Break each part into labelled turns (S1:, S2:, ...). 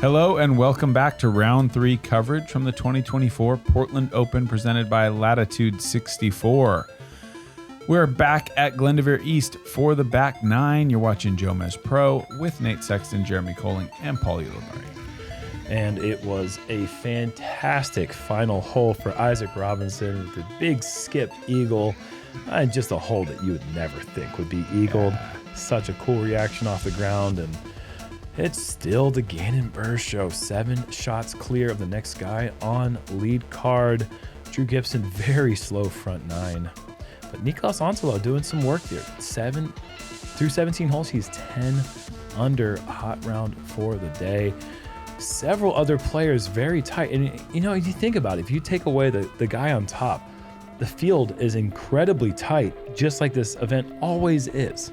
S1: Hello and welcome back to round 3 coverage from the 2024 Portland Open presented by Latitude 64. We're back at Glendoveer East for the back 9. You're watching JomezPro with Nate Sexton, Jeremy Koling, and Paul Ulibarri.
S2: And it was a fantastic final hole for Isaac Robinson with the big skip eagle. And just a hole that you would never think would be eagled. Such a cool reaction off the ground. And it's still the Gannon Buhr show. 7 shots clear of the next guy on lead card. Drew Gibson, very slow front 9. But Niklas Onsalo doing some work there. 7 through 17 holes, he's 10 under, hot round for the day. Several other players very tight. And, you know, if you think about it, if you take away the guy on top, the field is incredibly tight, just like this event always is.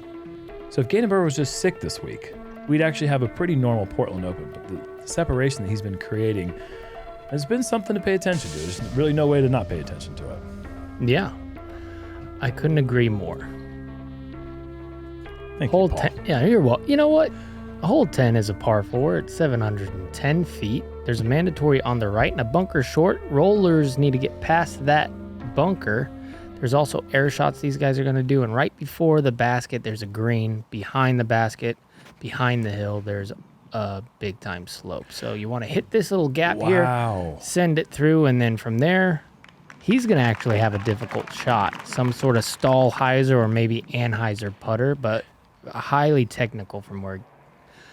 S2: So if Gannon Buhr was just sick this week, we'd actually have a pretty normal Portland Open. But the separation that he's been creating has been something to pay attention to. There's really no way to not pay attention to it.
S3: Yeah. I couldn't agree more.
S2: Thank
S3: Hole
S2: you, Paul.
S3: 10. Yeah, you're welcome. You know what? Hole 10 is a par 4. It's 710 feet. There's a mandatory on the right and a bunker short. Rollers need to get past that bunker. There's also air shots these guys are going to do. And right before the basket, there's a green. Behind the basket, behind the hill, there's a big time slope. So you want to hit this little gap here, send it through, and then from there, he's going to actually have a difficult shot. Some sort of Stahlheiser or maybe Anheuser putter, but highly technical from where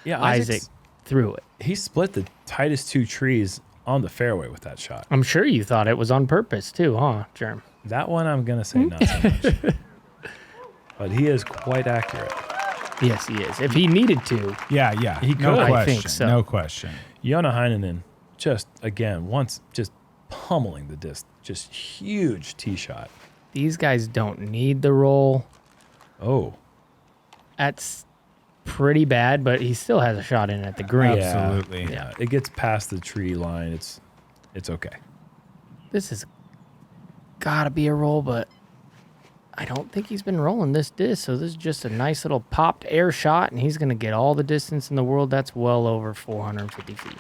S3: Isaac threw it.
S2: He split the tightest 2 trees on the fairway with that shot.
S3: I'm sure you thought it was on purpose too, huh, Jerm?
S2: That one I'm going to say not so much. But he is quite accurate.
S3: Yes, he is. If he needed to.
S1: Yeah.
S3: He could.
S1: No question.
S3: I think so.
S1: No question.
S2: Joona Heinänen just, again, once just pummeling the disc. Just huge tee shot.
S3: These guys don't need the roll.
S2: Oh.
S3: That's pretty bad, but he still has a shot in at the green.
S1: Absolutely.
S2: Yeah. It gets past the tree line. It's okay.
S3: This has got to be a roll, but I don't think he's been rolling this disc, so this is just a nice little popped air shot, and he's going to get all the distance in the world. That's well over 450 feet.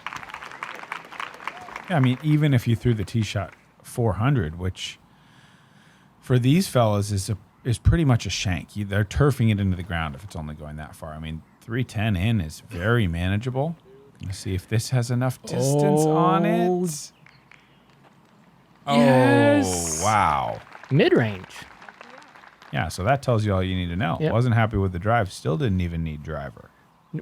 S1: Yeah, I mean, even if you threw the tee shot 400, which for these fellas is pretty much a shank. They're turfing it into the ground if it's only going that far. I mean, 310 in is very manageable. Let's see if this has enough distance on it.
S3: Yes.
S1: Oh, wow.
S3: Mid-range.
S1: Yeah, so that tells you all you need to know.
S3: Yep.
S1: Wasn't happy with the drive. Still didn't even need driver.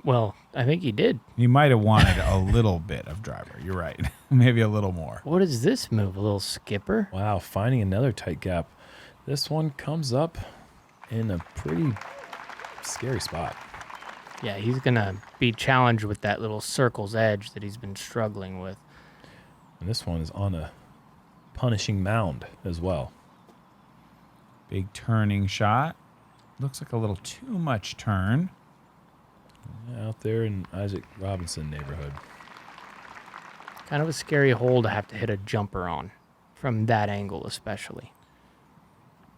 S3: Well, I think he did.
S1: He might have wanted a little bit of driver. You're right. Maybe a little more.
S3: What is this move? A little skipper?
S2: Wow, finding another tight gap. This one comes up in a pretty scary spot.
S3: Yeah, he's going to be challenged with that little circle's edge that he's been struggling with.
S2: And this one is on a punishing mound as well.
S1: Big turning shot. Looks like a little too much turn.
S2: Out there in Isaac Robinson neighborhood.
S3: Kind of a scary hole to have to hit a jumper on, from that angle especially.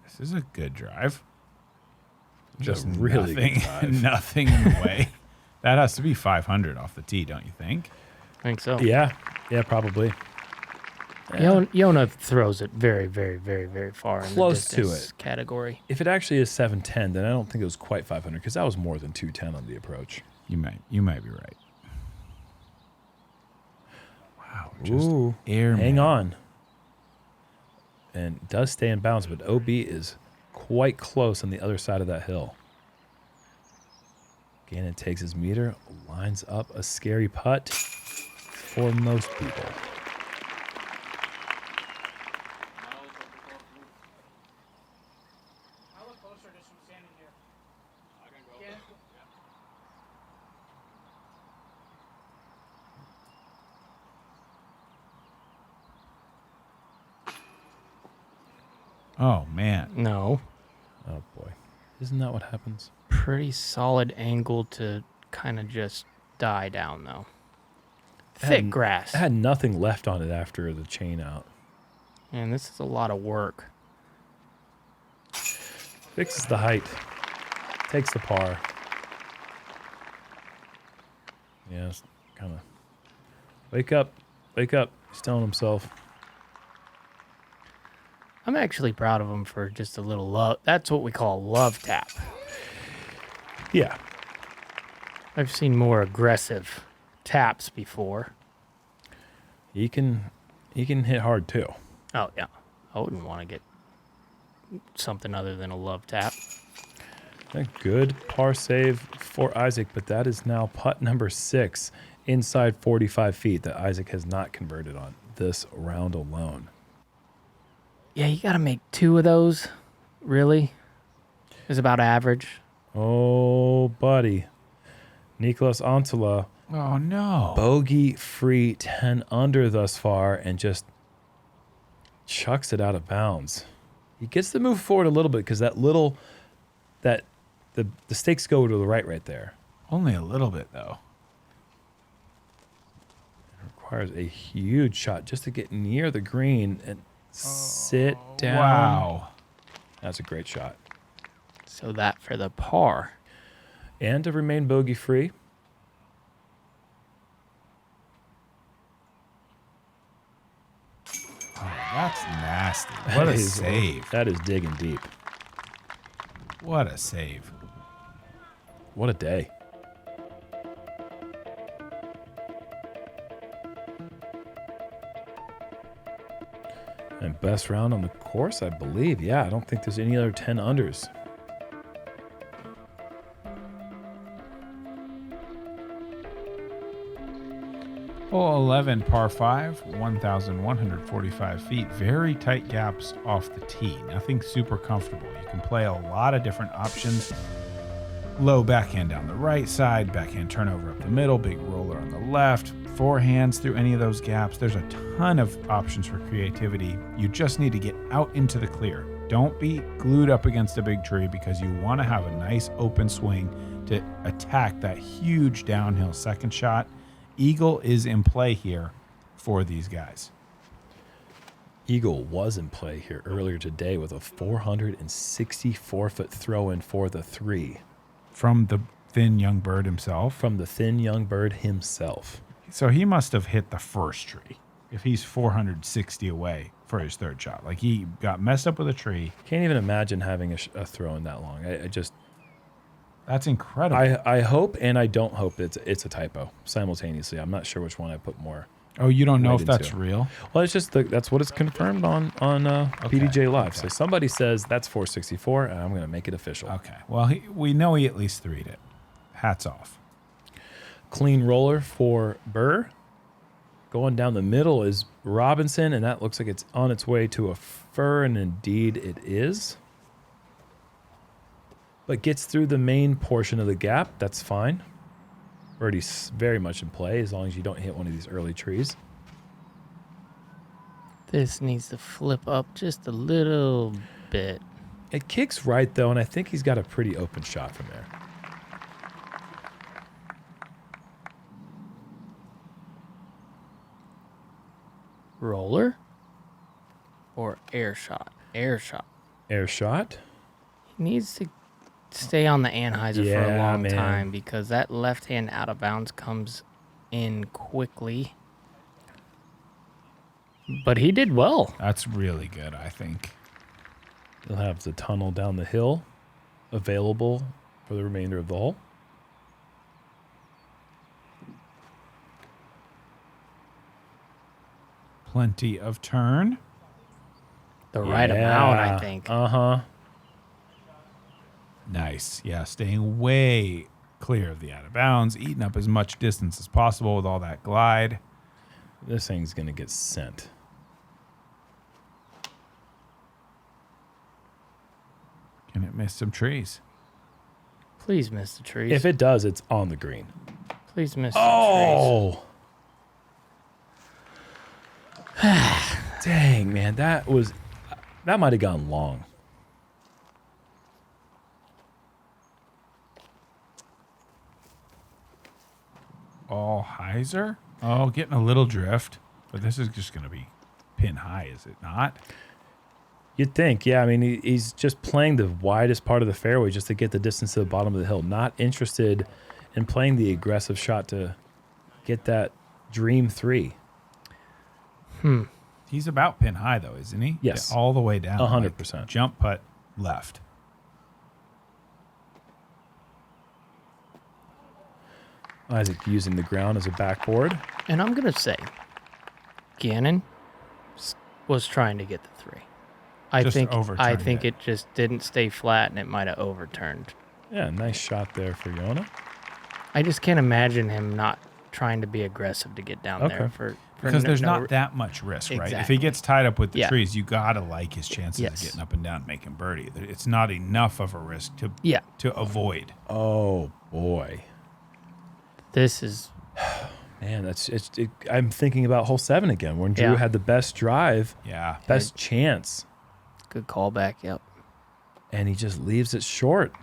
S1: This is a good drive.
S2: Just
S1: Just
S2: really
S1: nothing,
S2: good drive.
S1: nothing in the way. That has to be 500 off the tee, don't you think?
S3: I think so.
S2: Yeah, probably.
S3: Joona throws it very, very, very, very far
S2: Close
S3: in the
S2: to
S3: distance
S2: it.
S3: category.
S2: If it actually is 710, then I don't think it was quite 500 because that was more than 210 on the approach.
S1: You might be right. Wow, just
S2: Ooh,
S1: air.
S2: hang on. And it does stay in bounds, but OB is quite close on the other side of that hill. Gannon takes his meter, lines up a scary putt for most people.
S1: Oh, man.
S3: No.
S2: Oh, boy. Isn't that what happens?
S3: Pretty solid angle to kind of just die down, though. Thick grass.
S2: It had nothing left on it after the chain out.
S3: Man, this is a lot of work.
S2: Fixes the height. Takes the par. Yeah, it's kind of Wake up. Wake up. He's telling himself.
S3: I'm actually proud of him for just a little love. That's what we call a love tap.
S2: Yeah.
S3: I've seen more aggressive taps before.
S2: He can hit hard too.
S3: Oh, yeah. I wouldn't want to get something other than a love tap.
S2: A good par save for Isaac, but that is now putt number 6 inside 45 feet that Isaac has not converted on this round alone.
S3: Yeah, you got to make 2 of those. Really? Is about average.
S2: Oh, buddy. Nicholas Antela,
S1: Oh, no.
S2: bogey-free 10 under thus far and just chucks it out of bounds. He gets to move forward a little bit because the stakes go to the right there.
S1: Only a little bit, though.
S2: It requires a huge shot just to get near the green and sit down.
S1: Wow.
S2: That's a great shot.
S3: So that for the par.
S2: And to remain bogey-free.
S1: Oh, that's nasty. What a save.
S2: That is digging deep.
S1: What a save.
S2: What a day. And best round on the course, I believe. Yeah, I don't think there's any other 10 unders.
S1: Hole 11, par 5, 1,145 feet. Very tight gaps off the tee. Nothing super comfortable. You can play a lot of different options. Low backhand down the right side, backhand turnover up the middle, big roller on the left, forehands through any of those gaps. There's a ton of options for creativity. You just need to get out into the clear. Don't be glued up against a big tree because you want to have a nice open swing to attack that huge downhill second shot. Eagle is in play here for these guys.
S2: Eagle was in play here earlier today with a 464-foot throw-in for the 3.
S1: From the thin young bird himself.
S2: From the thin young bird himself.
S1: So he must have hit the first tree if he's 460 away for his third shot. Like he got messed up with a tree.
S2: Can't even imagine having a throw-in that long. I just...
S1: That's incredible.
S2: I hope and I don't hope it's a typo simultaneously. I'm not sure which one I put more.
S1: Oh, you don't know
S2: weight
S1: if that's
S2: into.
S1: real?
S2: Well, it's just that's what it's confirmed on PDGA Live.
S1: Okay.
S2: So somebody says that's 464, and I'm going to make it official.
S1: Okay. Well, we know he at least three'd it. Hats off.
S2: Clean roller for Buhr. Going down the middle is Robinson, and that looks like it's on its way to a fur, and indeed it is. But gets through the main portion of the gap. That's fine. Birdie's very much in play as long as you don't hit one of these early trees.
S3: This needs to flip up just a little bit.
S2: It kicks right, though, and I think he's got a pretty open shot from there.
S3: Roller or air shot? Air shot.
S2: Air shot.
S3: He needs to stay on the Anheuser for a
S2: Yeah,
S3: long
S2: man.
S3: time because that left hand out of bounds comes in quickly. But he did well.
S1: That's really good, I think.
S2: He'll have the tunnel down the hill available for the remainder of the hole.
S1: Plenty of turn.
S3: The right amount, I think.
S2: Uh-huh.
S1: Nice. Yeah, staying way clear of the out of bounds, eating up as much distance as possible with all that glide.
S2: This thing's going to get sent.
S1: Can it miss some trees?
S3: Please miss the trees.
S2: If it does, it's on the green.
S3: Please miss the trees.
S2: Oh! Dang, man. That might have gone long.
S1: Oh, Heiser? Oh, getting a little drift. But this is just going to be pin high, is it not?
S2: You'd think, yeah. I mean, he's just playing the widest part of the fairway just to get the distance to the bottom of the hill. Not interested in playing the aggressive shot to get that Dream 3.
S1: He's about pin high, though, isn't he?
S2: Yes.
S1: Yeah, all the way down.
S2: 100%.
S1: Like jump putt left.
S2: Isaac using the ground as a backboard.
S3: And I'm going to say, Gannon was trying to get the 3. I
S1: Just
S3: think
S1: overturned
S3: it just didn't stay flat and it might have overturned.
S2: Yeah, nice shot there for Joona.
S3: I just can't imagine him not trying to be aggressive to get down there for
S1: Because there's
S3: no-
S1: not that much risk, right? If
S3: Exactly.
S1: he gets tied up with the
S3: Yeah.
S1: trees, you got to like his chances
S3: Yes.
S1: of getting up and down and making birdie. It's not enough of a risk
S3: Yeah.
S1: to avoid.
S2: Oh, boy.
S3: This is
S2: Man, I'm thinking about hole 7 again, when Drew
S3: Yeah.
S2: had the best drive,
S1: Yeah.
S2: best chance,
S3: good callback. Yep.
S2: and he just leaves it short.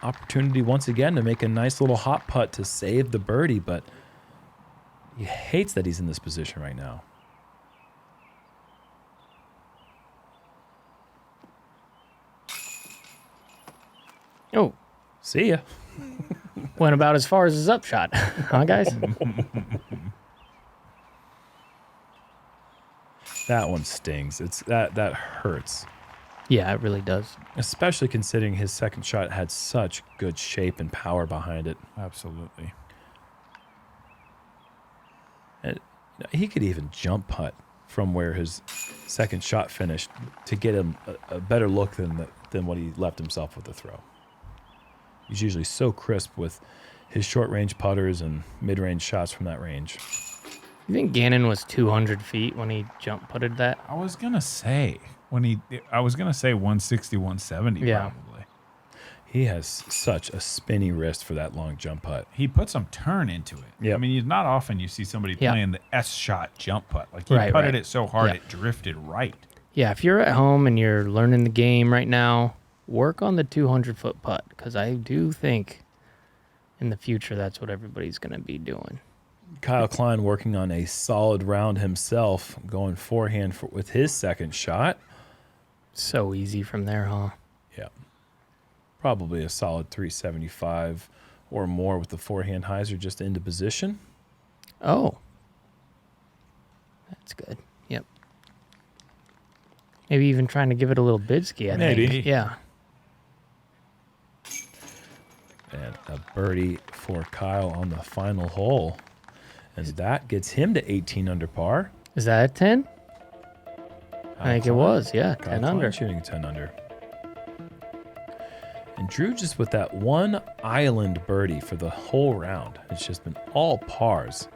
S2: Opportunity once again to make a nice little hot putt to save the birdie, but he hates that he's in this position right now.
S3: Oh,
S2: See ya.
S3: went about as far as his upshot, huh, guys?
S2: That one stings. That hurts.
S3: Yeah, it really does.
S2: Especially considering his second shot had such good shape and power behind it.
S1: Absolutely.
S2: And he could even jump putt from where his second shot finished to get him a better look than what he left himself with the throw. He's usually so crisp with his short-range putters and mid-range shots from that range.
S3: You think Gannon was 200 feet when he jump putted that?
S1: I was going to say 160, 170
S3: Yeah.
S1: probably.
S2: He has such a spinny wrist for that long jump putt.
S1: He put some turn into it.
S2: Yep.
S1: I mean, not often you see somebody
S3: Yeah.
S1: playing the S-shot jump putt. Like he
S3: Right,
S1: putted
S3: right.
S1: it so hard
S3: Yeah.
S1: it drifted right.
S3: Yeah, if you're at home and you're learning the game right now, work on the 200-foot putt, because I do think in the future that's what everybody's going to be doing.
S2: Kyle Klein working on a solid round himself, going forehand with his second shot.
S3: So easy from there, huh?
S2: Yeah. Probably a solid 375 or more with the forehand hyzer just into position.
S3: Oh. That's good. Yep. Maybe even trying to give it a little bidski, I
S2: Maybe.
S3: think. Yeah.
S2: And a birdie for Kyle on the final hole. And that gets him to 18 under par.
S3: Is that a 10? I think it
S2: Klein-
S3: was, yeah.
S2: Kyle
S3: 10
S2: Klein
S3: under.
S2: shooting 10 under. And Drew just with that one island birdie for the whole round. It's just been all pars.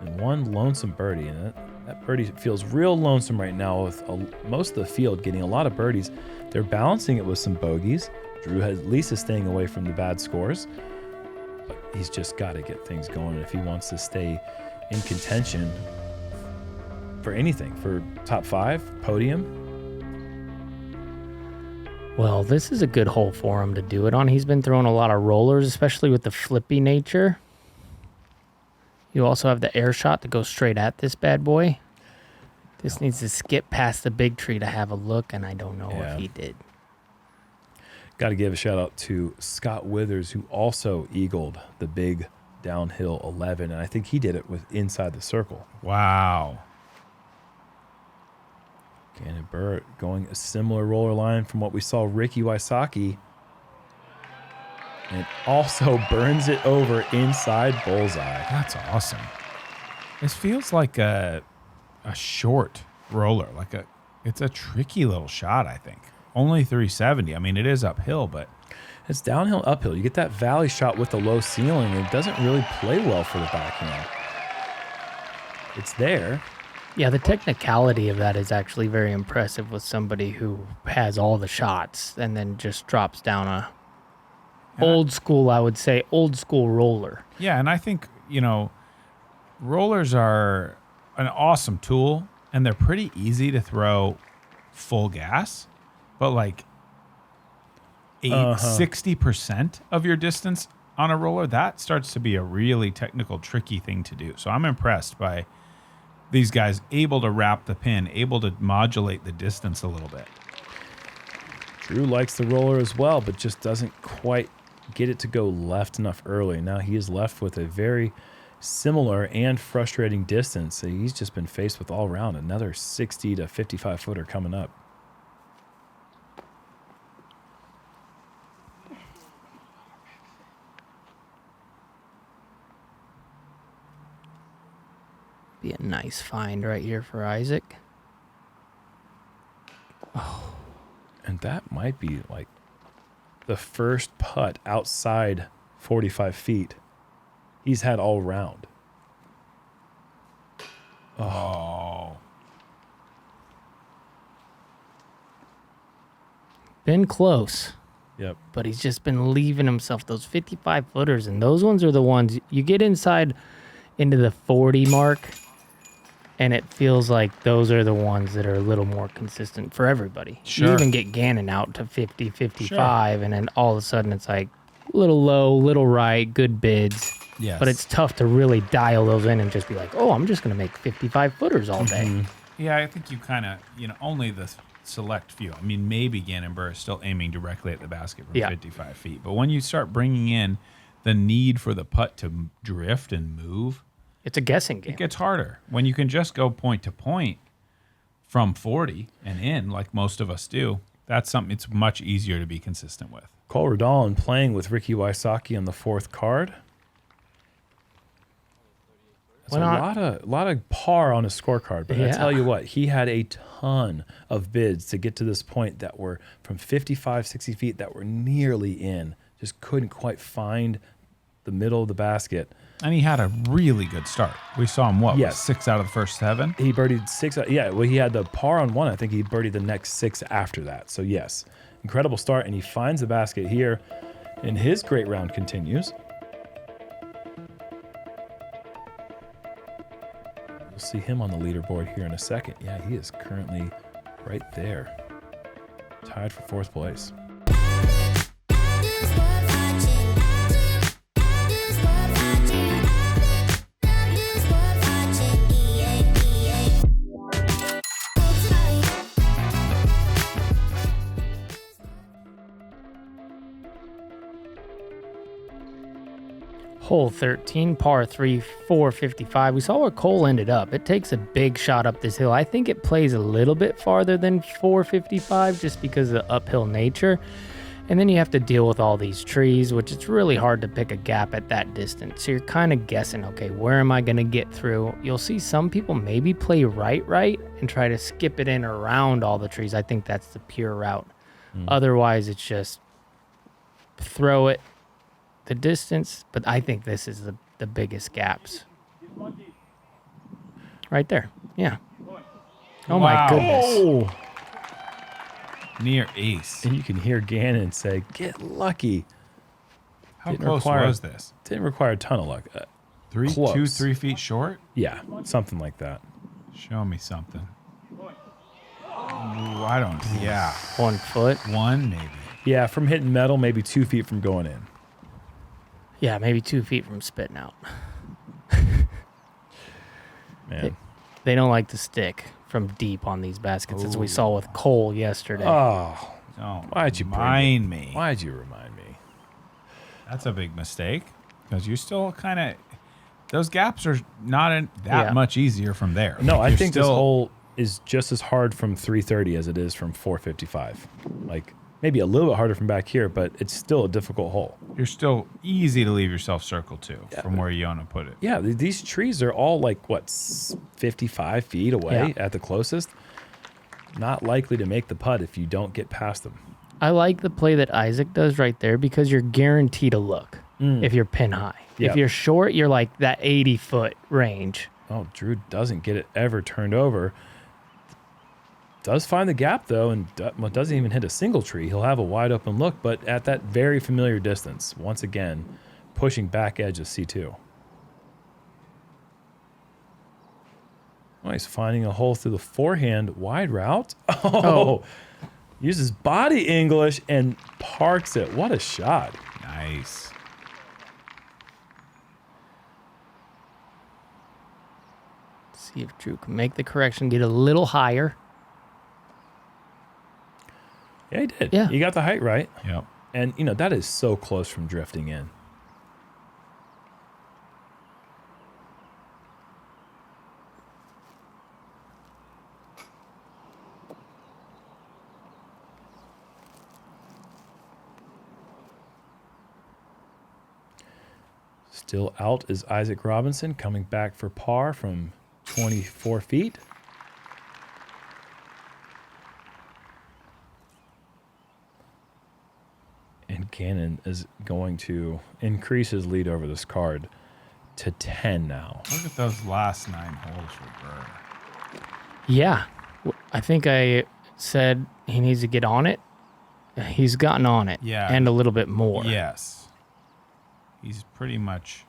S2: And one lonesome birdie. And that birdie feels real lonesome right now with most of the field getting a lot of birdies. They're balancing it with some bogeys. Drew at least is staying away from the bad scores. But he's just got to get things going if he wants to stay in contention for anything, for top 5, podium.
S3: Well, this is a good hole for him to do it on. He's been throwing a lot of rollers, especially with the flippy nature. You also have the air shot to go straight at this bad boy. This needs to skip past the big tree to have a look, and I don't know
S2: Yeah.
S3: if he did.
S2: Got to give a shout out to Scott Withers, who also eagled the big downhill 11, and I think he did it with inside the circle.
S1: Wow.
S2: Gannon Buhr going a similar roller line from what we saw Ricky Wysocki, and also burns it over inside bullseye.
S1: That's awesome. This feels like a short roller. It's a tricky little shot, I think. Only 370. I mean, it is uphill, but
S2: It's downhill, uphill. You get that valley shot with the low ceiling, and it doesn't really play well for the backhand. It's there.
S3: Yeah, the technicality of that is actually very impressive with somebody who has all the shots and then just drops down a old school, I would say, old school roller.
S1: yeah, and I think, rollers are an awesome tool, and they're pretty easy to throw full gas, but 60% of your distance on a roller, that starts to be a really technical, tricky thing to do. So I'm impressed by these guys able to wrap the pin, able to modulate the distance a little bit.
S2: Drew likes the roller as well, but just doesn't quite get it to go left enough early. Now he is left with a very similar and frustrating distance. So he's just been faced with all around another 60 to 55 footer coming up.
S3: Be a nice find right here for Isaac.
S2: And that might be like the first putt outside 45 feet he's had all round.
S1: Oh.
S3: Been close,
S2: Yep.
S3: but he's just been leaving himself those 55 footers, and those ones are the ones you get inside into the 40 mark, and it feels like those are the ones that are a little more consistent for everybody.
S1: Sure.
S3: You even get Gannon out to 50, 55, and then all of a sudden it's like little low, little right, good bids.
S1: Yes.
S3: But it's tough to really dial those in and just be like, oh, I'm just going to make 55 footers all day.
S1: Yeah, I think you kind of, only the select few. I mean, maybe Gannon Buhr is still aiming directly at the basket from 55 feet. But when you start bringing in the need for the putt to drift and move,
S3: It's a guessing game.
S1: it gets harder. When you can just go point to point from 40 and in, like most of us do, that's something it's much easier to be consistent with.
S2: Cole Rodolin playing with Ricky Wysocki on the fourth card. That's a lot of par on his scorecard, but I tell you what, he had a ton of bids to get to this point that were from 55, 60 feet that were nearly in. Just couldn't quite find the middle of the basket.
S1: And he had a really good start. We saw him, what,
S2: Yes.
S1: 6 out of the first 7?
S2: He birdied 6. Yeah, well, he had the par on 1. I think he birdied the next 6 after that. So, yes, incredible start. And he finds the basket here, and his great round continues. We'll see him on the leaderboard here in a second. Yeah, he is currently right there, tied for 4th place.
S3: Hole 13, par 3, 455. We saw where Cole ended up. It takes a big shot up this hill. I think it plays a little bit farther than 455 just because of the uphill nature. And then you have to deal with all these trees, which it's really hard to pick a gap at that distance. So you're kind of guessing, okay, where am I going to get through? You'll see some people maybe play right and try to skip it in around all the trees. I think that's the pure route. Otherwise, it's just throw it the distance, but I think this is the biggest gaps. Right there. Yeah. Oh my
S1: Wow.
S3: goodness.
S2: Oh!
S1: Near ace.
S2: And you can hear Gannon say, "Get lucky."
S1: How
S2: Didn't
S1: close
S2: require-
S1: was this?
S2: Didn't require a ton of luck.
S1: 3,
S2: Close.
S1: 2, 3 feet short?
S2: Yeah, something like that.
S1: Show me something. Ooh, I don't. Yeah.
S3: 1 foot.
S1: 1 maybe.
S2: Yeah, from hitting metal, maybe 2 feet from going in.
S3: Yeah, maybe 2 feet from spitting out.
S2: Man.
S3: They don't like to stick from deep on these baskets, as we saw with Cole yesterday.
S2: Oh,
S1: Don't
S2: why'd you bring
S1: remind me?
S2: why'd you remind me?
S1: That's a big mistake because you still kind of those gaps are not that much easier from there.
S2: No,
S1: Like,
S2: I
S1: you're
S2: think this
S1: still-
S2: hole is just as hard from 330 as it is from 455. Like maybe a little bit harder from back here, but it's still a difficult hole.
S1: You're still easy to leave yourself circle to from
S2: but-
S1: where Joona put it.
S2: Yeah, these trees are all like, what, 55 feet away at the closest? Not likely to make the putt if you don't get past them.
S3: I like the play that Isaac does right there because you're guaranteed a look if you're pin high.
S2: Yeah.
S3: If you're short, you're like that 80-foot range.
S2: Oh, Drew doesn't get it ever turned over. Does find the gap, though, and doesn't even hit a single tree. He'll have a wide open look, but at that very familiar distance. Once again, pushing back edge of C2. Oh, he's finding a hole through the forehand wide route. Oh, uses body English and parks it. What a shot.
S1: Nice.
S3: See if Drew can make the correction, get a little higher.
S2: Yeah, he did.
S3: Yeah.
S2: He got the height right.
S1: Yep.
S2: And, you know, that is so close from drifting in. Still out is Isaac Robinson coming back for par from 24 feet. And Gannon is going to increase his lead over this card to 10 now.
S1: Look at those last 9 holes for Buhr.
S3: Yeah. I think I said he needs to get on it. He's gotten on it.
S1: Yeah.
S3: And a little bit more.
S1: Yes. He's pretty much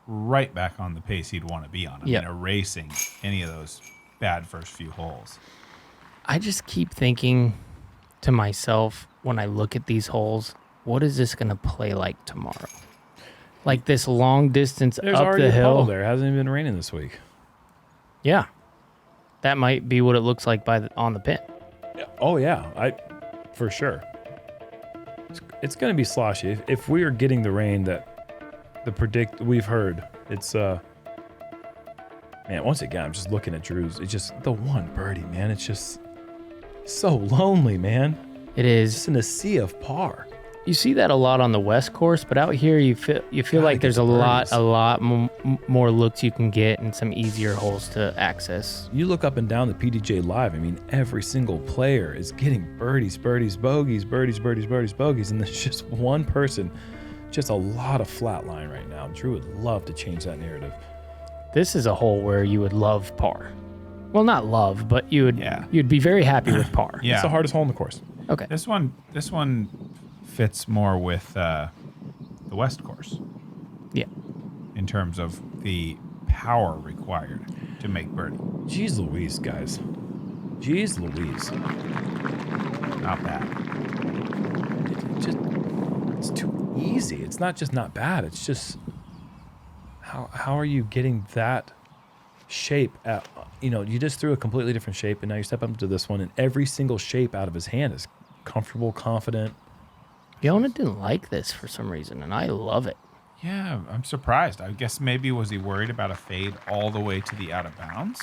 S1: right back on the pace he'd want to be on. I
S3: Yep.
S1: mean, erasing any of those bad first few holes.
S3: I just keep thinking to myself when I look at these holes, what is this going to play like tomorrow? Like this long distance
S2: There's
S3: up
S2: already
S3: the
S2: a puddle
S3: hill.
S2: there. It hasn't even been raining this week.
S3: Yeah. That might be what it looks like on the pin.
S2: Oh, yeah. For sure. It's going to be sloshy. If we are getting the rain that we've heard, it's man, once again, I'm just looking at Drew's. It's just the one birdie, man. It's just so lonely, man.
S3: It is.
S2: Just in a sea of par.
S3: You see that a lot on the West Course, but out here you feel
S2: Gotta
S3: like
S2: get
S3: there's a
S2: the
S3: lot
S2: birdies.
S3: more looks you can get and some easier holes to access.
S2: You look up and down the PDGA Live, I mean, every single player is getting birdies, birdies, bogeys, birdies, birdies, birdies, bogeys, and there's just one person, just a lot of flat line right now. Drew would love to change that narrative.
S3: This is a hole where you would love par. Well, not love, but you'd be very happy with par.
S1: Yeah.
S2: It's the hardest hole in the course.
S3: Okay.
S1: This one fits more with the West Course
S3: Yeah.
S1: in terms of the power required to make birdie.
S2: Jeez Louise, guys. Jeez Louise.
S1: Not bad.
S2: It's too easy. It's not just not bad. It's just how are you getting that shape at, you just threw a completely different shape and now you step up to this one and every single shape out of his hand is comfortable, confident.
S3: Joona didn't like this for some reason, and I love it.
S1: Yeah, I'm surprised. I guess maybe was he worried about a fade all the way to the out of bounds?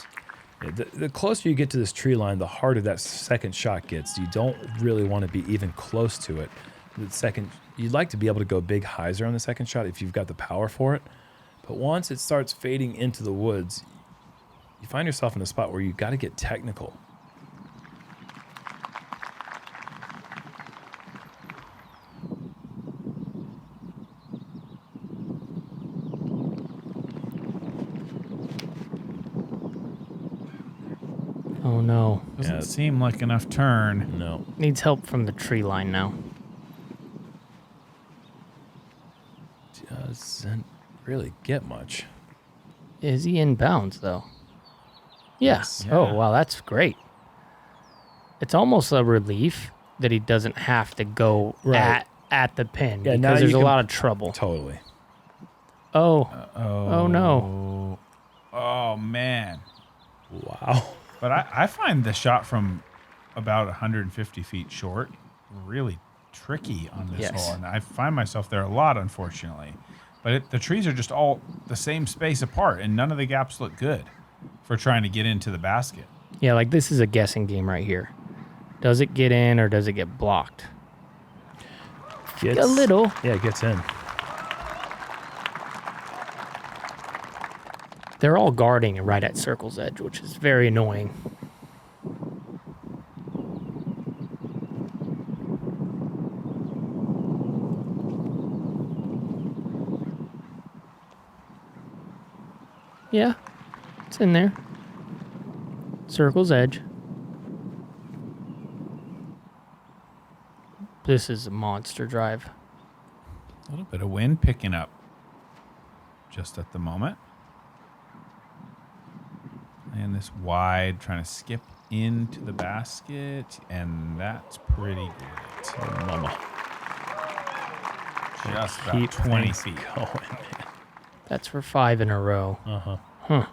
S2: The closer you get to this tree line, the harder that second shot gets. You don't really want to be even close to it. You'd like to be able to go big hyzer on the second shot if you've got the power for it. But once it starts fading into the woods, you find yourself in a spot where you got to get technical.
S3: Oh no.
S1: Doesn't seem like enough turn.
S2: No.
S3: Needs help from the tree line now.
S2: Doesn't really get much.
S3: Is he in bounds though? Yes.
S1: Yeah.
S3: Oh wow, that's great. It's almost a relief that he doesn't have to go
S2: Right.
S3: at the pin
S2: Yeah, now
S3: because there's
S2: you
S3: a
S2: can-
S3: lot of trouble.
S2: Totally.
S3: Oh.
S1: Oh,
S3: Oh, no.
S1: Oh man.
S2: Wow.
S1: But I find the shot from about 150 feet short really tricky on this
S3: Yes.
S1: hole, and I find myself there a lot, unfortunately. But the trees are just all the same space apart, and none of the gaps look good for trying to get into the basket.
S3: Yeah, like this is a guessing game right here. Does it get in or does it get blocked?
S2: Gets,
S3: A little.
S2: Yeah, it gets in.
S3: They're all guarding right at circle's edge, which is very annoying. Yeah, it's in there. Circle's edge. This is a monster drive.
S1: A little bit of wind picking up just at the moment. And this wide, trying to skip into the basket, and that's pretty good.
S2: Oh, mama.
S1: Just about
S2: Keep
S1: 20
S2: things
S1: feet.
S2: going, man.
S3: That's for 5 in a row. Huh.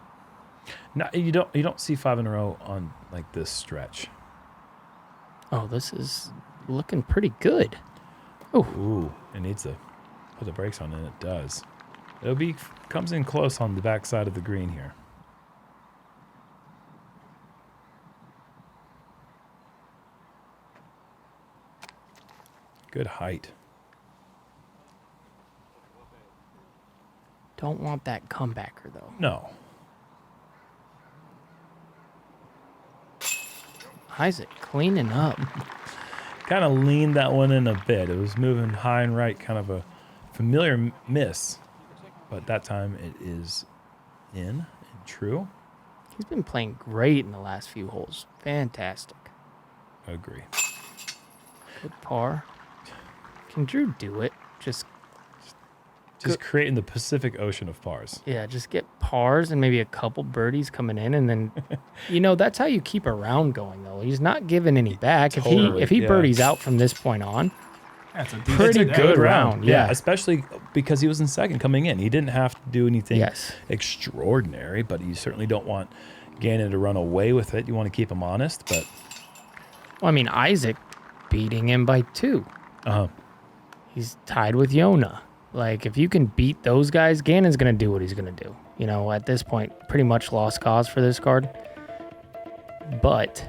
S2: No, you don't see 5 in a row on like this stretch.
S3: Oh, this is looking pretty good.
S2: Ooh, it needs to put the brakes on, and it does. Comes in close on the backside of the green here. Good height.
S3: Don't want that comebacker, though.
S2: No.
S3: Isaac cleaning up.
S2: Kind of leaned that one in a bit. It was moving high and right, kind of a familiar miss. But that time it is in and true.
S3: He's been playing great in the last few holes. Fantastic.
S2: Agree.
S3: Good par. Can Drew do it? Just
S2: creating the Pacific Ocean of pars.
S3: Yeah, just get pars and maybe a couple birdies coming in, and then, that's how you keep a round going. Though he's not giving any back.
S2: Totally,
S3: if he
S2: yeah.
S3: birdies out from this point on,
S1: That's a
S3: pretty
S1: decent
S3: good round. Yeah.
S2: Especially because he was in second coming in. He didn't have to do anything
S3: Yes.
S2: extraordinary, but you certainly don't want Gannon to run away with it. You want to keep him honest, but
S3: Well, I mean, Isaac beating him by 2.
S2: uh-huh.
S3: He's tied with Joona. Like, if you can beat those guys, Gannon's going to do what he's going to do. At this point, pretty much lost cause for this card. But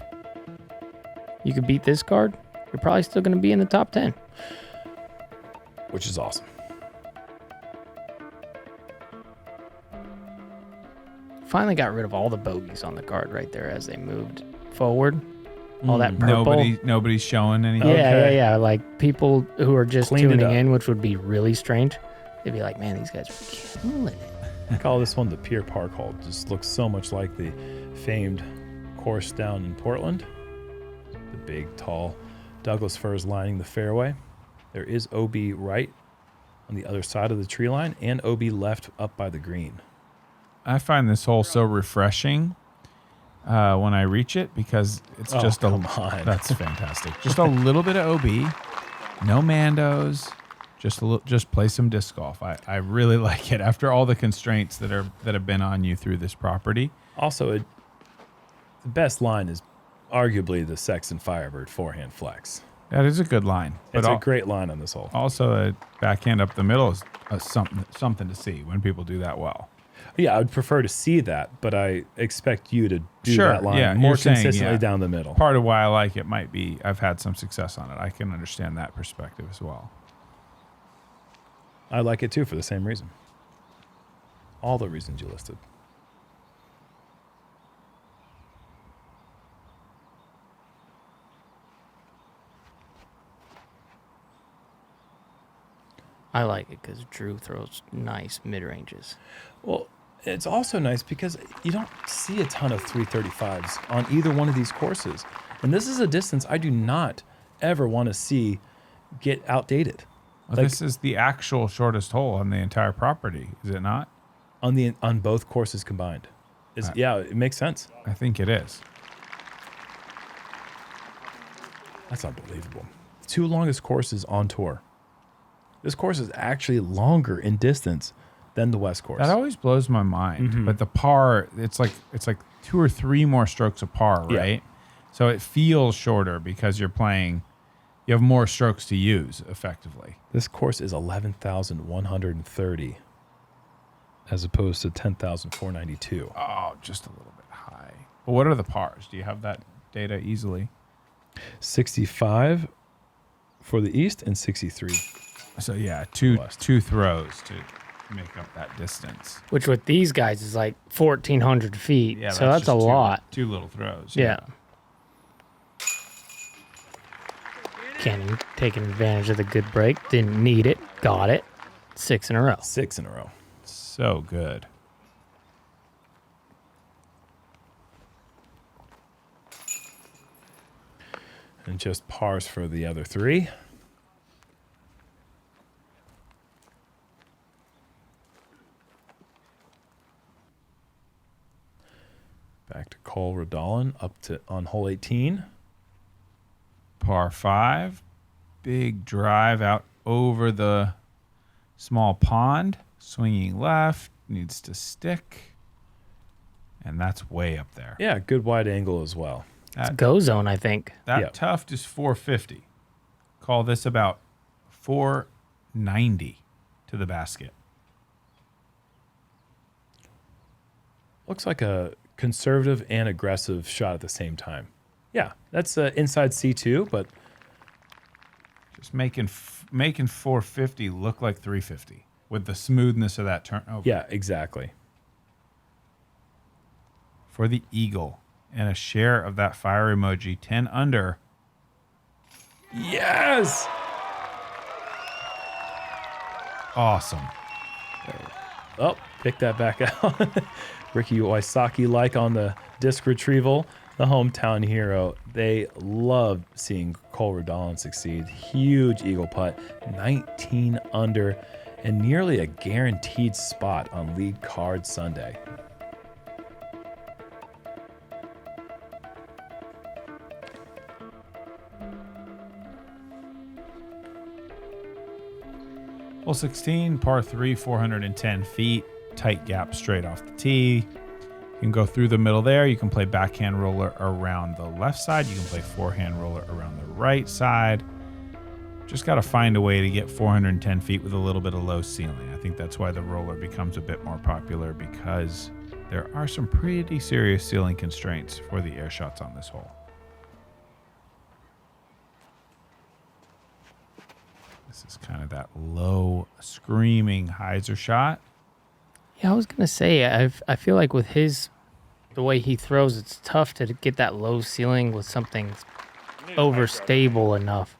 S3: you could beat this card, you're probably still going to be in the top 10.
S2: Which is awesome.
S3: Finally got rid of all the bogeys on the card right there as they moved forward. All that purple.
S1: Nobody's showing anything.
S2: Okay.
S3: Yeah. Like people who are just
S2: Cleaned it
S3: tuning
S2: up.
S3: in, which would be really strange. They'd be like, man, these guys are killing it.
S2: I call this one the Pier Park hole. Just looks so much like the famed course down in Portland. The big, tall Douglas firs lining the fairway. There is OB right on the other side of the tree line and OB left up by the green.
S1: I find this hole so refreshing when I reach it because it's just
S2: come on.
S1: That's fantastic. Just a little bit of OB, no Mandos, just play some disc golf. I really like it after all the constraints that have been on you through this property.
S2: Also, the best line is arguably the Sexton Firebird forehand flex.
S1: That is a good line.
S2: It's a great line on this hole.
S1: Also, a backhand up the middle is something to see when people do that well.
S2: Yeah, I would prefer to see that, but I expect you to do that line more
S1: you're saying,
S2: consistently down the middle.
S1: Part of why I like it might be I've had some success on it. I can understand that perspective as well.
S2: I like it too for the same reason. All the reasons you listed.
S3: I like it because Drew throws nice mid-ranges.
S2: Well, it's also nice because you don't see a ton of 335s on either one of these courses. And this is a distance I do not ever want to see get outdated.
S1: Well, this is the actual shortest hole on the entire property, is it not?
S2: On both courses combined. Yeah, it makes sense.
S1: I think it is.
S2: That's unbelievable. The 2 longest courses on tour. This course is actually longer in distance than the West course.
S1: That always blows my mind. But the par, it's like 2 or 3 more strokes of par, right?
S2: Yeah.
S1: So it feels shorter because you have more strokes to use effectively.
S2: This course is 11,130 as opposed to 10,492.
S1: Oh, just a little bit high. But what are the pars? Do you have that data easily?
S2: 65 for the East and 63.
S1: So yeah, two
S2: West.
S1: throws to make up that distance.
S3: Which with these guys is like 1,400 feet.
S1: Yeah,
S3: so that's a
S1: just
S3: lot.
S1: 2 little throws.
S3: Yeah. Gannon taking advantage of the good break. Didn't need it. Got it. 6 in a row.
S2: 6 in a row.
S1: So good.
S2: And just pars for the other 3. Back to Cole Rodolin up to on hole 18.
S1: Par 5. Big drive out over the small pond. Swinging left. Needs to stick. And that's way up there.
S2: Yeah, good wide angle as well.
S3: It's go zone, I think.
S1: That
S2: Yeah.
S1: tuft is 450. Call this about 490 to the basket.
S2: Looks like a conservative and aggressive shot at the same time. Yeah, that's inside C2, but
S1: Just making 450 look like 350. with the smoothness of that turnover.
S2: Yeah, exactly.
S1: For the eagle and a share of that fire emoji, 10 under.
S2: Yes.
S1: Awesome.
S2: Oh, pick that back out. Ricky Wysocki on the disc retrieval. The hometown hero. They love seeing Cole Redolin succeed. Huge eagle putt, 19 under, and nearly a guaranteed spot on lead card Sunday.
S1: Hole 16, par 3, 410 feet. Tight gap straight off the tee. You can go through the middle there. You can play backhand roller around the left side. You can play forehand roller around the right side. Just got to find a way to get 410 feet with a little bit of low ceiling. I think that's why the roller becomes a bit more popular, because there are some pretty serious ceiling constraints for the air shots on this hole. This is kind of that low, screaming hyzer shot.
S3: Yeah, I was gonna say I feel like with the way he throws, it's tough to get that low ceiling with something overstable enough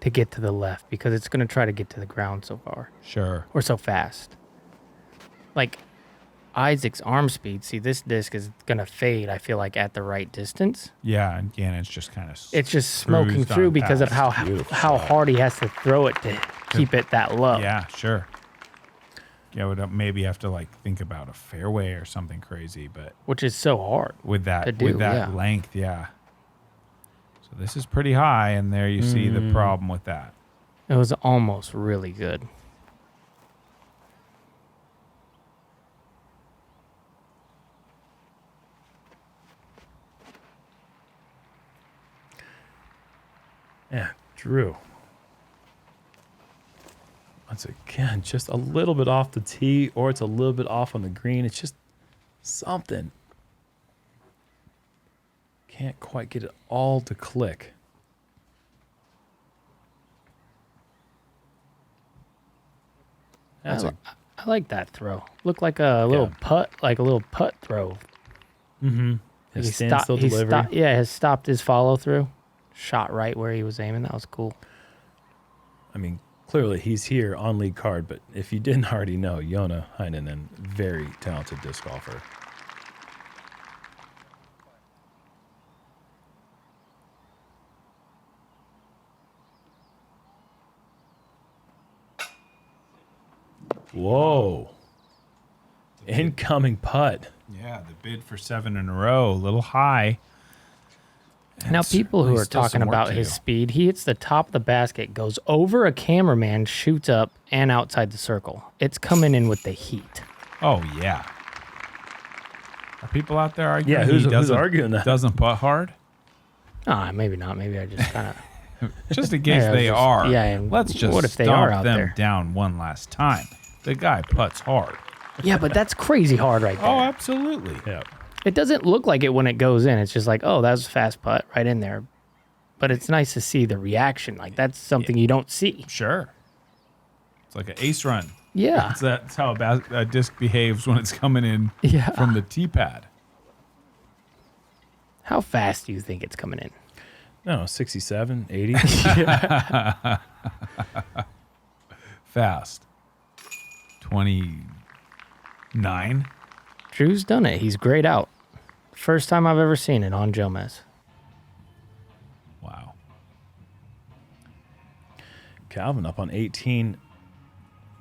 S3: to get to the left, because it's gonna try to get to the ground so far
S1: Sure.
S3: or so fast. Like Isaac's arm speed. See, this disc is gonna fade. I feel like at the right distance.
S1: Yeah, and Gannon's just kind of.
S3: It's just smoking through because of how hard he has to throw it to keep it that low.
S1: Yeah, sure. Yeah, we'd maybe have to like think about a fairway or something crazy, but
S3: Which is so hard.
S1: with that
S3: to do, yeah.
S1: length, yeah. So this is pretty high, and there you see the problem with that.
S3: It was almost really good.
S2: Yeah, Drew. Once again, just a little bit off the tee, or it's a little bit off on the green. It's just something. Can't quite get it all to click. That's
S3: I like that throw. Looked like a little putt, throw.
S2: his standstill delivery.
S3: Has stopped his follow through. Shot right where he was aiming. That was cool.
S2: I mean, clearly he's here on lead card, but if you didn't already know, Joona Heinänen, very talented disc golfer. Whoa. Incoming putt.
S1: Yeah, the bid for 7 in a row, a little high.
S3: Now, people who
S1: certainly
S3: are
S1: still
S3: talking
S1: some work
S3: about
S1: to
S3: his
S1: do.
S3: speed, he hits the top of the basket, goes over a cameraman, shoots up, and outside the circle. It's coming in with the heat.
S1: Oh, yeah. Are people out there arguing?
S2: Yeah, who's arguing that?
S1: Doesn't putt hard?
S3: Maybe not. Maybe I just kind of...
S1: Just in case
S3: Yeah,
S1: they
S3: just-
S1: are.
S3: yeah, and
S1: Let's just
S3: what if they are out
S1: them
S3: there?
S1: down one last time. The guy putts hard.
S3: Yeah, but that's crazy hard right there.
S1: Oh, absolutely.
S2: Yeah.
S3: It doesn't look like it when it goes in. It's just like, oh, that was a fast putt right in there. But it's nice to see the reaction. Like, that's something you don't see.
S1: Sure. It's like an ace run.
S3: Yeah.
S1: That's how a disc behaves when it's coming in
S3: Yeah.
S1: from the tee pad.
S3: How fast do you think it's coming in?
S2: No, 67, 80.
S1: Fast. 29.
S3: Drew's done it. He's grayed out. First time I've ever seen it on Jomez.
S1: Wow.
S2: Calvin up on 18.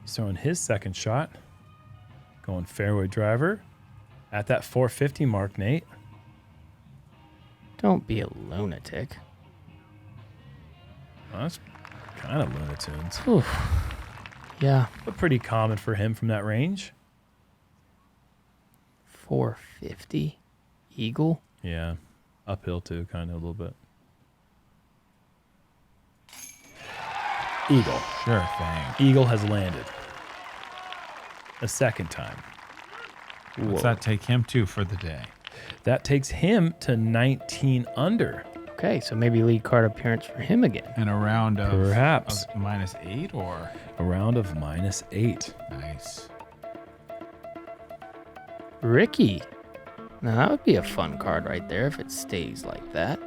S2: He's throwing his second shot. Going fairway driver at that 450 mark, Nate.
S3: Don't be a lunatic.
S2: Well, that's kind of Looney Tunes,
S3: Oof. Yeah.
S2: but pretty common for him from that range.
S3: 450. Eagle.
S2: Yeah, uphill too, kind of a little bit. Eagle.
S1: Sure thing.
S2: Eagle has landed a second time.
S1: What's that take him to for the day?
S2: That takes him to 19 under.
S3: Okay, so maybe lead card appearance for him again.
S1: And a round of
S2: Perhaps.
S1: of -8 or
S2: A round of -8.
S1: nice.
S3: Ricky. Now that would be a fun card right there if it stays like that.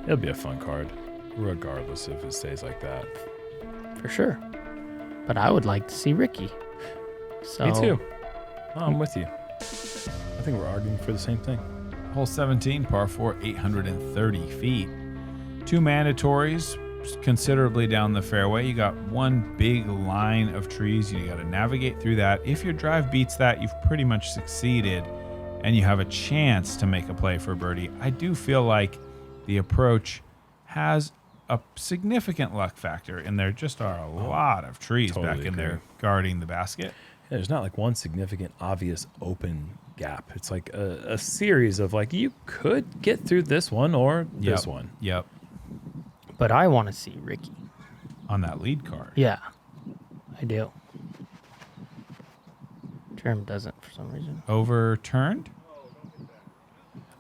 S2: It'll be a fun card, regardless if it stays like that.
S3: For sure. But I would like to see Ricky. So,
S2: Me too. Oh, I'm with you. I think we're arguing for the same thing.
S1: Hole 17, par 4, 830 feet. 2 mandatories considerably down the fairway. You got one big line of trees. You got to navigate through that. If your drive beats that, you've pretty much succeeded and you have a chance to make a play for birdie. I do feel like the approach has a significant luck factor, and there just are a lot of trees
S2: totally
S1: back in
S2: agree.
S1: there guarding the basket.
S2: Yeah, there's not like one significant, obvious open gap. It's like a series of like, you could get through this one or this one.
S1: Yep.
S3: but I want to see Ricky.
S1: On that lead card.
S3: Yeah, I do. Jerm doesn't for some reason.
S1: Overturned?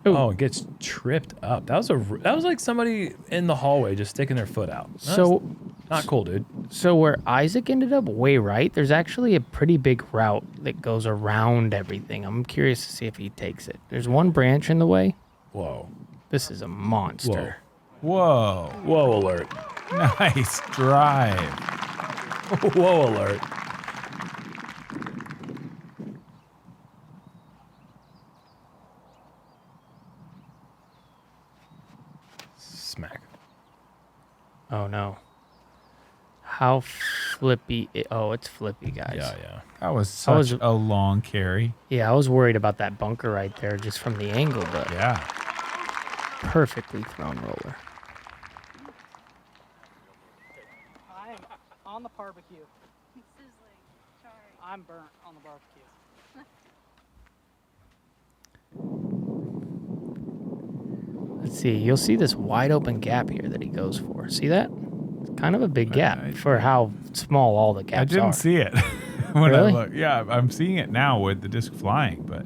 S2: Oh, it gets tripped up. That was like somebody in the hallway just sticking their foot out. That's
S3: So
S2: not cool, dude.
S3: So where Isaac ended up way right, there's actually a pretty big route that goes around everything. I'm curious to see if he takes it. There's one branch in the way.
S2: Whoa.
S3: This is a monster.
S1: Whoa.
S2: Whoa alert.
S1: Nice drive.
S2: Whoa alert. Smack.
S3: Oh no. How flippy it's flippy, guys.
S2: Yeah.
S1: That was such
S3: was-
S1: a long carry.
S3: Yeah, I was worried about that bunker right there just from the angle, but
S1: Yeah.
S3: perfectly thrown roller.
S4: I'm on the barbecue.
S5: Sizzling. Sorry.
S4: I'm burnt on the barbecue.
S3: Let's see. You'll see this wide open gap here that he goes for. See that? It's kind of a big gap for how small all the gaps are.
S1: I didn't see it when
S3: Really?
S1: I looked. Yeah, I'm seeing it now with the disc flying, but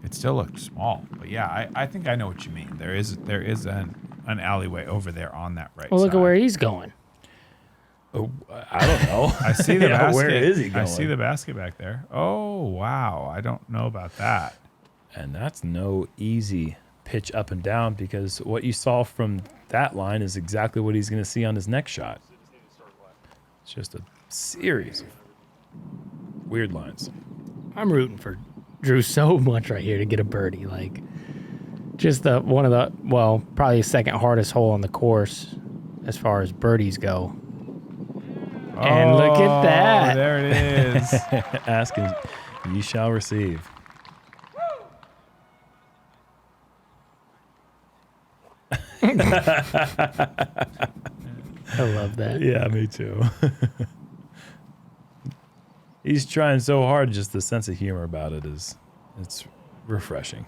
S1: it still looked small. But yeah, I think I know what you mean. There is an alleyway over there on that right
S3: Well, look
S1: side.
S3: at where he's going.
S2: Oh, I don't know.
S1: I see the
S2: Yeah,
S1: basket.
S2: where is he going?
S1: I see the basket back there. Oh, wow. I don't know about that.
S2: And that's no easy pitch up and down, because what you saw from that line is exactly what he's going to see on his next shot. It's just a series of weird lines.
S3: I'm rooting for Drew so much right here to get a birdie. Like, just probably the second hardest hole on the course as far as birdies go. And look at that.
S1: There it is.
S2: Asking, ye shall receive.
S3: I love that.
S2: Yeah, me too. He's trying so hard. Just the sense of humor about it it's refreshing.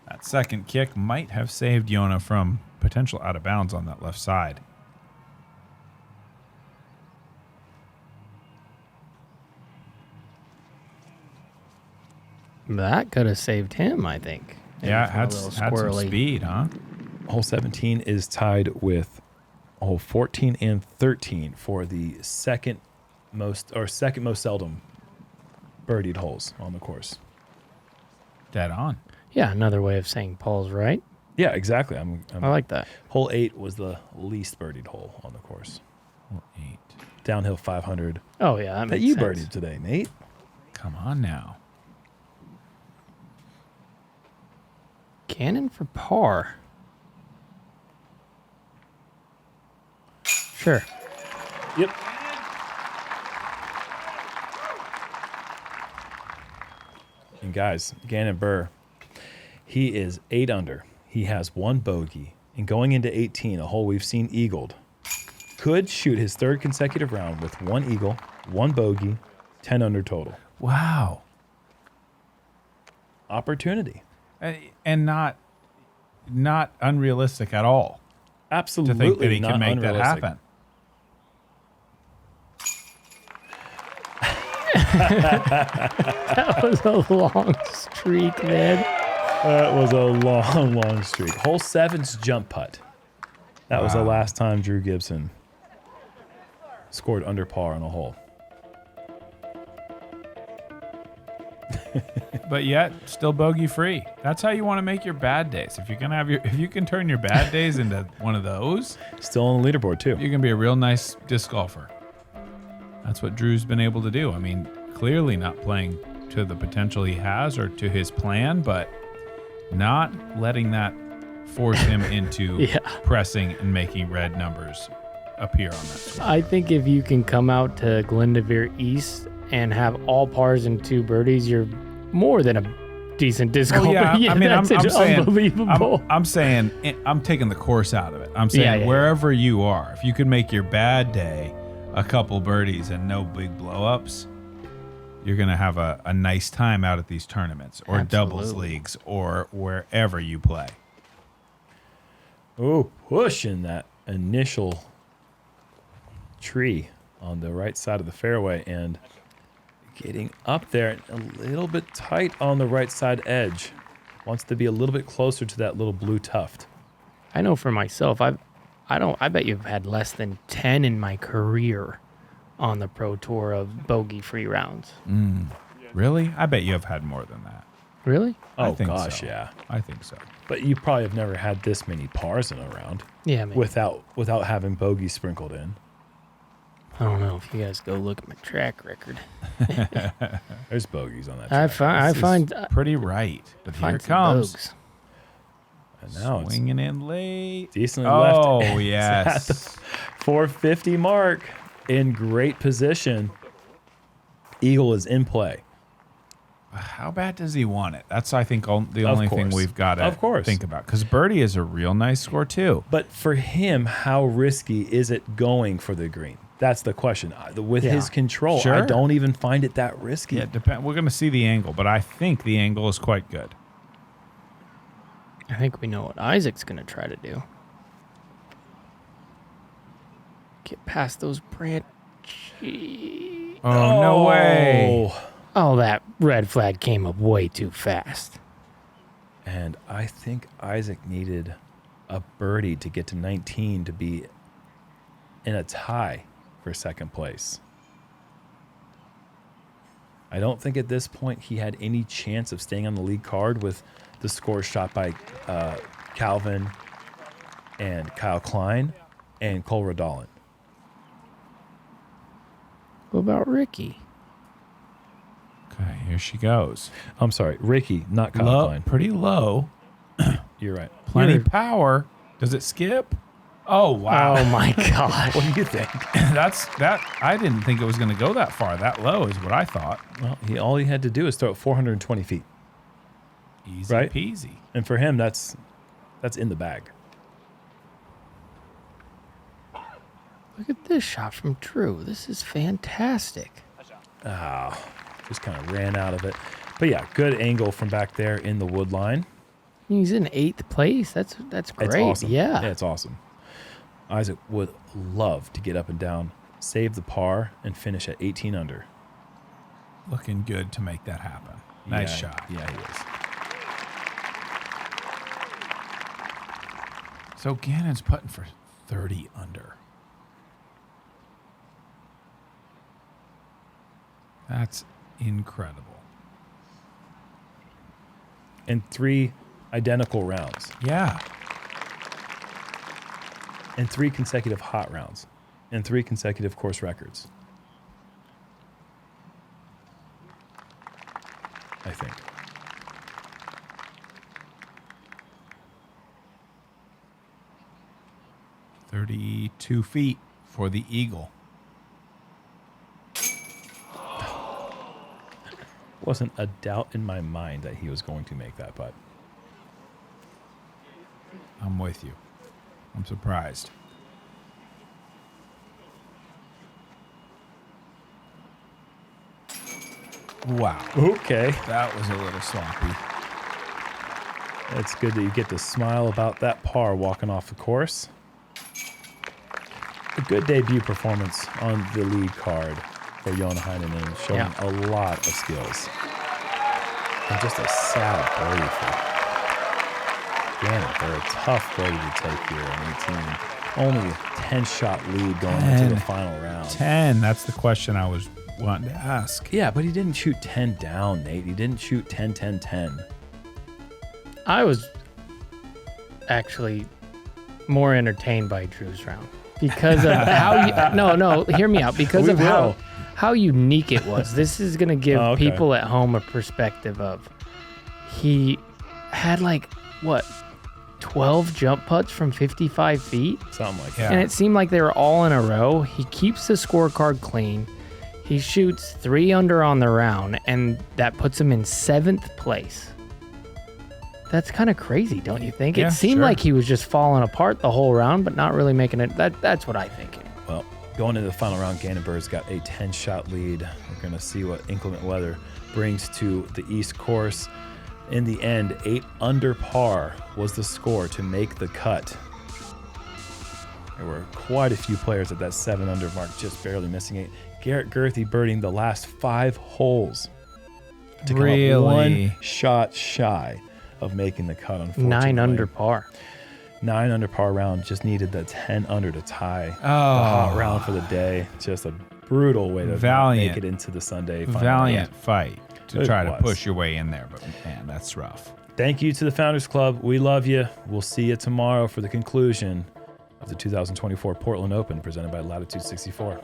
S1: That second kick might have saved Joona from potential out of bounds on that left side.
S3: That could have saved him, I think.
S1: Yeah,
S3: Maybe from a
S1: had
S3: little
S1: some
S3: squirrely.
S1: speed, huh?
S2: Hole 17 is tied with hole 14 and 13 for the second most seldom birdied holes on the course.
S1: Dead on.
S3: Yeah, another way of saying Paul's right.
S2: Yeah, exactly. I'm
S3: I like that.
S2: hole 8 was the least birdied hole on the course.
S1: Hole 8.
S2: Downhill 500.
S3: Oh, yeah, that
S2: That
S3: makes
S2: you
S3: sense.
S2: birdied today, Nate.
S1: Come on now.
S3: Gannon for par. Sure.
S2: Yep. And guys, Gannon Buhr, he is 8 under. He has 1 bogey. And going into 18, a hole we've seen eagled, could shoot his 3rd consecutive round with 1 eagle, 1 bogey, 10 under total.
S1: Wow.
S2: Opportunity.
S1: And not unrealistic at all
S2: Absolutely
S1: to think that he
S2: not
S1: can make that
S2: unrealistic.
S1: happen.
S3: That was a long streak, man.
S2: That was a long, long streak. Hole 7's jump putt. That was the last time Drew Gibson scored under par on a hole.
S1: But yet, still bogey free. That's how you want to make your bad days. If you can turn your bad days into one of those,
S2: Still on the leaderboard, too.
S1: you're gonna be a real nice disc golfer. That's what Drew's been able to do. I mean, clearly not playing to the potential he has or to his plan, but not letting that force him into pressing and making red numbers appear on that score.
S3: I think if you can come out to Glendoveer East and have all pars and 2 birdies, you're more than a decent disc golfer.
S1: Yeah, I mean, I'm saying,
S3: unbelievable.
S1: I'm saying, I'm taking the course out of it. I'm saying wherever you are, if you can make your bad day a couple birdies and no big blow-ups, you're going to have a nice time out at these tournaments or doubles leagues or wherever you play.
S2: Oh, pushing that initial tree on the right side of the fairway and getting up there a little bit tight on the right side edge. Wants to be a little bit closer to that little blue tuft.
S3: I know for myself, I bet you've had less than 10 in my career on the Pro Tour of bogey-free rounds.
S1: Really? I bet you have had more than that.
S3: Really?
S1: I
S2: Oh,
S1: think
S2: gosh,
S1: so.
S2: yeah.
S1: I think so.
S2: But you probably have never had this many pars in a round
S3: Yeah, man.
S2: without having bogey sprinkled in.
S3: I don't know if you guys go look at my track record.
S2: There's bogeys on that
S3: I
S2: track.
S3: find
S1: Pretty right. But here it
S3: some
S1: comes.
S3: bogues.
S2: And now it's
S1: Swinging in late.
S2: decently left.
S1: Oh,
S2: It's at the
S1: yes.
S2: 450 mark. In great position. Eagle is in play.
S1: How bad does he want it? That's, I think, the only thing
S2: course.
S1: we've got
S2: Of
S1: to
S2: course.
S1: think about. Because birdie is a real nice score, too.
S2: But for him, how risky is it going for the green? That's the question. With his control, I
S1: Sure.
S2: don't even find it that risky.
S1: Yeah, we're going to see the angle, but I think the angle is quite good.
S3: I think we know what Isaac's going to try to do. Get past those branches.
S1: Oh, no way.
S3: Oh, that red flag came up way too fast.
S2: And I think Isaac needed a birdie to get to 19 to be in a tie for second place. I don't think at this point he had any chance of staying on the lead card with the score shot by Calvin and Kyle Klein and Cole Rodolin.
S3: What about Ricky?
S1: Okay, here she goes.
S2: I'm sorry, Ricky, not Kyle Klein.
S1: Pretty low.
S2: You're right.
S1: Plenty power. Does it skip? Oh, wow.
S3: Oh my gosh.
S2: What do you think?
S1: I didn't think it was going to go that far. That low is what I thought.
S2: Well, all he had to do is throw it 420 feet.
S1: Easy
S2: Right?
S1: peasy.
S2: And for him, that's in the bag.
S3: Look at this shot from Drew. This is fantastic.
S2: Just kind of ran out of it. But yeah, good angle from back there in the wood line.
S3: He's in 8th place. That's great.
S2: It's awesome.
S3: Yeah.
S2: It's awesome. Isaac would love to get up and down, save the par, and finish at 18 under.
S1: Looking good to make that happen. Nice
S2: Yeah,
S1: shot.
S2: Yeah, he is.
S1: So Gannon's putting for 30 under. That's incredible.
S2: And 3 identical rounds.
S1: Yeah.
S2: And 3 consecutive hot rounds. And 3 consecutive course records. I think.
S1: $32 feet for the Eagle.
S2: Wasn't a doubt in my mind that he was going to make that putt.
S1: I'm with you. I'm surprised. Wow.
S2: Okay.
S1: That was a little sloppy.
S2: It's good that you get to smile about that par walking off the course. A good debut performance on the lead card for Joona Heinänen, showing a lot of skills. And just a sad birdie for Gannon, they're a tough bogey to take here on 18. Only a 10-shot lead going into the final round.
S1: 10. That's the question I was wanting to ask.
S2: Yeah, but he didn't shoot 10 down, Nate. He didn't shoot 10, 10, 10.
S3: I was actually more entertained by Drew's round because of how you, no, hear me out. Because
S2: We
S3: of
S2: will.
S3: how unique it was. This is going to give
S2: Oh, okay.
S3: people at home a perspective of he had like, what, 12 jump putts from 55 feet?
S2: Something like
S1: Yeah.
S2: that.
S3: And it seemed like they were all in a row. He keeps the scorecard clean. He shoots 3 under on the round, and that puts him in 7th place. That's kind of crazy, don't you think?
S1: Yeah,
S3: It seemed
S1: sure.
S3: like he was just falling apart the whole round, but not really making it. That's what I think.
S2: Well, going into the final round, Gannon's got a 10-shot lead. We're going to see what inclement weather brings to the East Course. In the end, 8 under par was the score to make the cut. There were quite a few players at that 7 under mark, just barely missing it. Garrett Gurthie birding the last 5 holes to come up
S1: Really?
S2: 1 shot shy of making the cut, unfortunately.
S3: 9 under par.
S2: 9 under par round, just needed the 10 under to tie the hot round for the day. Just a brutal way to
S1: Valiant.
S2: make it into the Sunday final.
S1: Valiant fight to
S2: It
S1: try to
S2: was.
S1: push your way in there, but man, that's rough.
S2: Thank you to the Founders Club. We love you. We'll see you tomorrow for the conclusion of the 2024 Portland Open presented by Latitude 64.